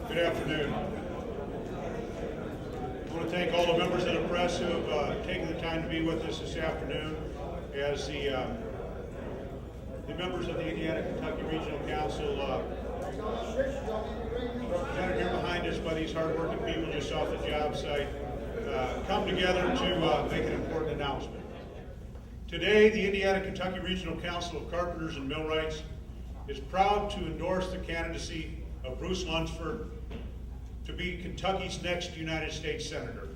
Good afternoon. I want to thank all the members of the press who have taken the time to be with us this afternoon as the members of the Indiana-Kentucky Regional Council represented here behind us by these hardworking people just off the job site come together to make an important announcement. Today, the Indiana-Kentucky Regional Council of Carpenters and Millwrights is proud to endorse the candidacy of Bruce Lunsford to be Kentucky's next United States Senator.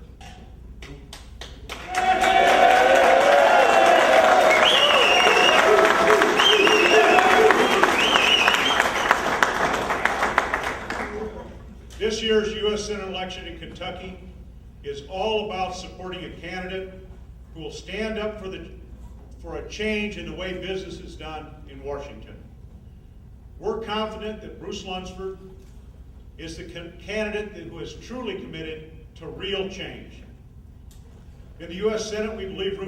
This year's U.S. Senate election in Kentucky is all about supporting a candidate who will stand up for a change in the way business is done in Washington. We're confident that Bruce Lunsford is the candidate who is truly committed to real change. In the U.S. Senate, we believe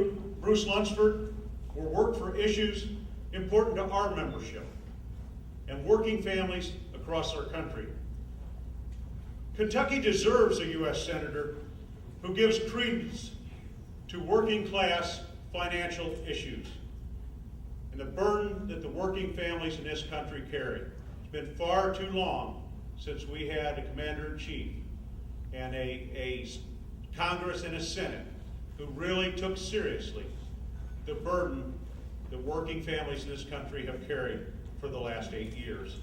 Bruce Lunsford will work for issues important to our membership and working families across our country. Kentucky deserves a U.S. Senator who gives credence to working class financial issues and the burden that the working families in this country carry. It's been far too long since we had a commander-in-chief and a Congress and a Senate who really took seriously the burden that working families in this country have carried for the last 8 years.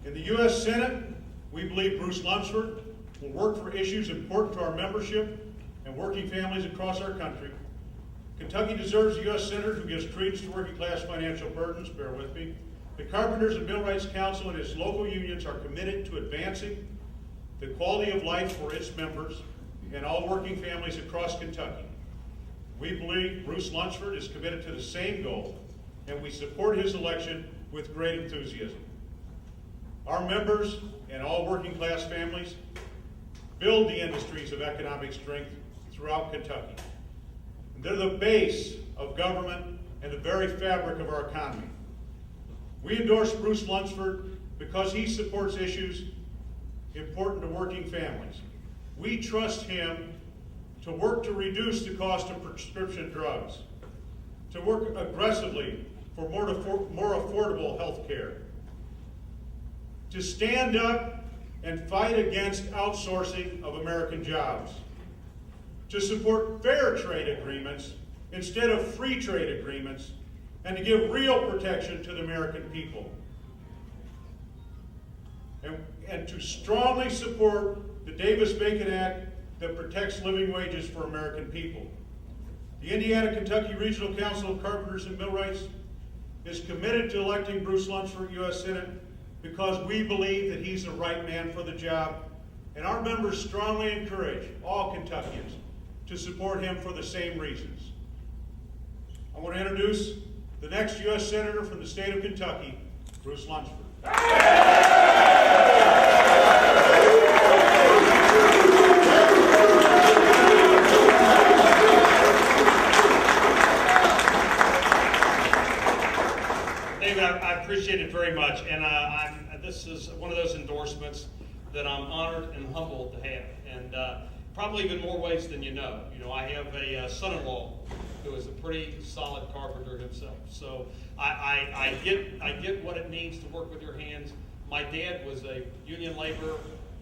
In the U.S. Senate, we believe Bruce Lunsford will work for issues important to our membership and working families across our country. Kentucky deserves a U.S. Senator who gives credence to working class financial burdens. Bear with me. The Carpenters and Millwrights Council and its local unions are committed to advancing the quality of life for its members and all working families across Kentucky. We believe Bruce Lunsford is committed to the same goal, and we support his election with great enthusiasm. Our members and all working class families build the industries of economic strength throughout Kentucky. They're the base of government and the very fabric of our economy. We endorse Bruce Lunsford because he supports issues important to working families. We trust him to work to reduce the cost of prescription drugs, to work aggressively for more affordable health care, to stand up and fight against outsourcing of American jobs, to support fair trade agreements instead of free trade agreements, and to give real protection to the American people. And to strongly support the Davis-Bacon Act that protects living wages for American people. The Indiana-Kentucky Regional Council of Carpenters and Millwrights is committed to electing Bruce Lunsford U.S. Senate because we believe that he's the right man for the job, and our members strongly encourage all Kentuckians to support him for the same reasons. I want to introduce the next U.S. Senator from the state of Kentucky, Bruce Lunsford. David, I appreciate it very much, and this is one of those endorsements that I'm honored and humbled to have, and probably in more ways than you know. I have a son-in-law who is a pretty solid carpenter himself, so I get what it means to work with your hands. My dad was a union laborer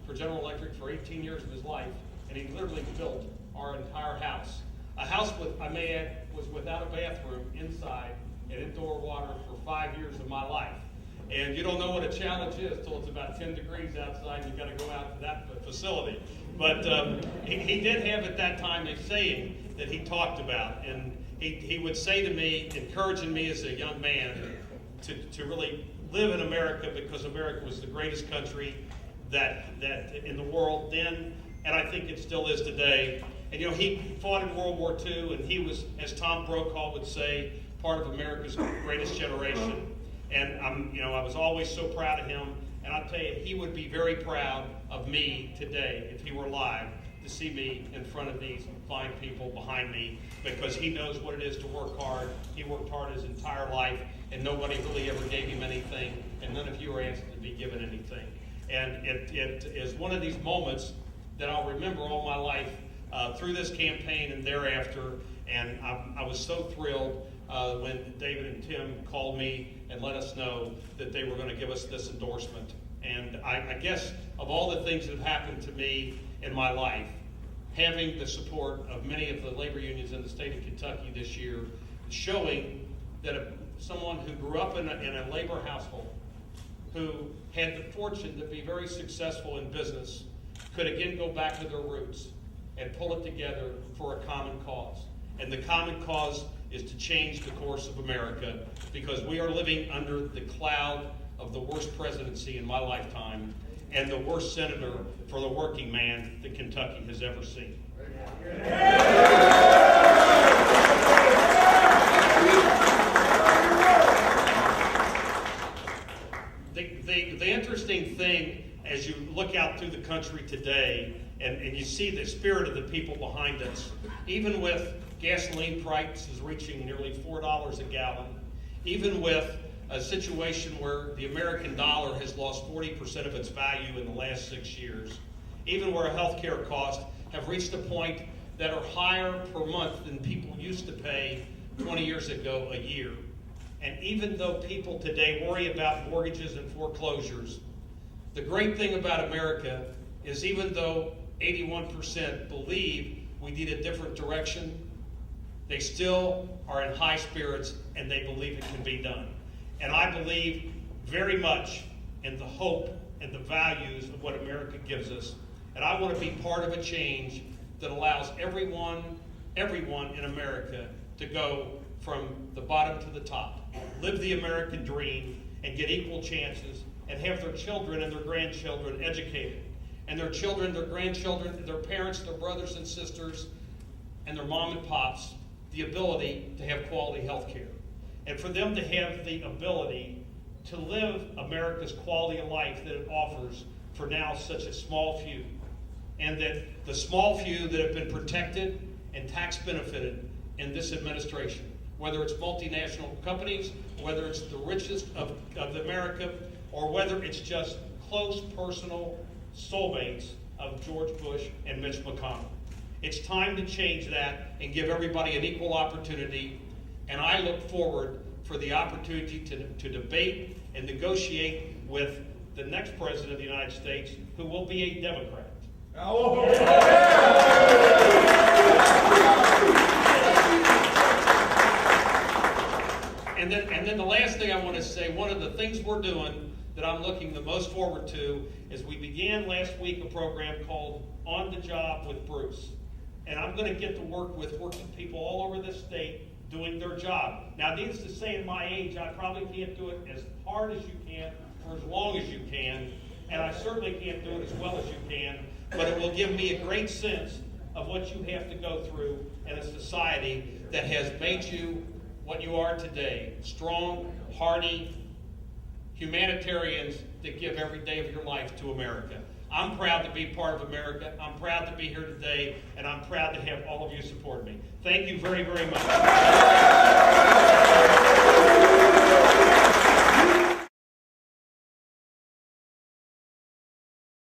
for General Electric for 18 years of his life, and he literally built our entire house. A house, I may add, was without a bathroom inside and indoor water for 5 years of my life. And you don't know what a challenge is till it's about 10 degrees outside and you've got to go out to that facility. But he did have at that time a saying that he talked about, and he would say to me, encouraging me as a young man to really live in America, because America was the greatest country that in the world then, and I think it still is today. And he fought in World War II, and he was, as Tom Brokaw would say, part of America's greatest generation. And I was always so proud of him. And I'll tell you, he would be very proud of me today if he were alive to see me in front of these fine people behind me, because he knows what it is to work hard. He worked hard his entire life, and nobody really ever gave him anything, and none of you are asking to be given anything. And it is one of these moments that I'll remember all my life through this campaign and thereafter. And I was so thrilled when David and Tim called me and let us know that they were going to give us this endorsement. And I guess of all the things that have happened to me in my life, having the support of many of the labor unions in the state of Kentucky this year, showing that someone who grew up in a labor household, who had the fortune to be very successful in business, could again go back to their roots and pull it together for a common cause. And the common cause is to change the course of America, because we are living under the cloud of the worst presidency in my lifetime and the worst senator for the working man that Kentucky has ever seen. The interesting thing, as you look out through the country today, and you see the spirit of the people behind us, even with gasoline prices reaching nearly $4 a gallon, even with a situation where the American dollar has lost 40% of its value in the last 6 years, even where healthcare costs have reached a point that are higher per month than people used to pay 20 years ago a year. And even though people today worry about mortgages and foreclosures, the great thing about America is even though 81% believe we need a different direction, they still are in high spirits and they believe it can be done. And I believe very much in the hope and the values of what America gives us. And I want to be part of a change that allows everyone in America to go from the bottom to the top, live the American dream, and get equal chances, and have their children and their grandchildren educated. And their children, their grandchildren, their parents, their brothers and sisters, and their mom and pops, the ability to have quality health care. And for them to have the ability to live America's quality of life that it offers for now such a small few. And that the small few that have been protected and tax benefited in this administration, whether it's multinational companies, whether it's the richest of America, or whether it's just close personal soulmates of George Bush and Mitch McConnell. It's time to change that and give everybody an equal opportunity. And I look forward for the opportunity to debate and negotiate with the next president of the United States, who will be a Democrat. And then the last thing I want to say, one of the things we're doing that I'm looking the most forward to is we began last week a program called On the Job with Bruce. And I'm going to get to work with working people all over this state doing their job. Now, needless to say, at my age, I probably can't do it as hard as you can for as long as you can, and I certainly can't do it as well as you can, but it will give me a great sense of what you have to go through in a society that has made you what you are today. Strong, hardy humanitarians that give every day of your life to America. I'm proud to be part of America. I'm proud to be here today, and I'm proud to have all of you support me. Thank you very, very much.